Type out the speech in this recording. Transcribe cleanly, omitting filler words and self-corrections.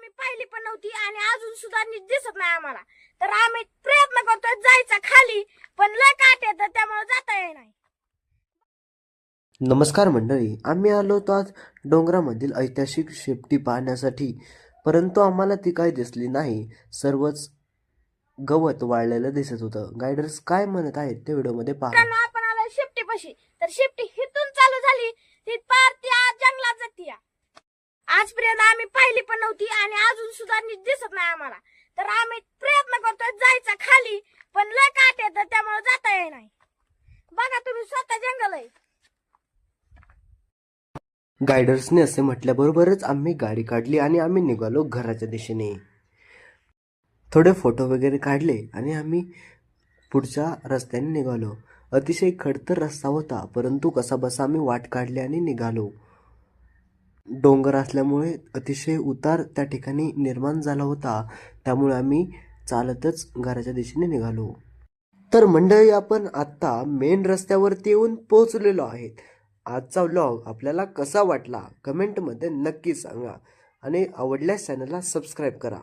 आम्ही पाहिली पण नव्हती आणि अजून सुद्धा नीट दिसत नाही आम्हाला. तर आम्ही प्रयत्न करतोय जायचा खाली, पण लय काट येतं त्यामुळे जाता येत नाही. नमस्कार मंडळी, आम्ही आलो होतो आज डोंगरामधील ऐतिहासिक शेपटी पाहण्यासाठी, परंतु आम्हाला ती काही दिसली नाही. सर्वच गवत वाळलेलं दिसत होतं. गायडर्स काय म्हणत आहेत ते व्हिडिओमध्ये पहा. कारण आपण आलो शेपटीपाशी, तर शेपटी हिथून चालू झाली ती पार त्या जंगलात जाते. आजपर्यंत आम्ही पाहिली पण नव्हती आणि अजून सुद्धा नीट दिसत नाही आम्हाला. तर आम्ही प्रयत्न करतोय जायचा खाली, पण लय काट येतं त्यामुळे जाता येत नाही. बघा तुम्ही स्वतः जंगल आहे. गायडर्सने असे म्हटल्याबरोबरच आम्ही गाडी काढली आणि आम्ही निघालो घराच्या दिशेने. थोडे फोटो वगैरे काढले आणि आम्ही पुढच्या रस्त्याने निघालो. अतिशय खडतर रस्ता होता, परंतु कसाबसा आम्ही वाट काढली आणि निघालो. डोंगर असल्यामुळे अतिशय उतार त्या ठिकाणी निर्माण झाला होता, त्यामुळे आम्ही चालतच घराच्या दिशेने निघालो. तर मंडळी, आपण आत्ता मेन रस्त्यावरती येऊन पोहोचलेलो आहेत. आजचा व्लॉग आपल्याला कसा वाटला कमेंटमध्ये नक्की सांगा आणि आवडल्यास चॅनलला सबस्क्राईब करा.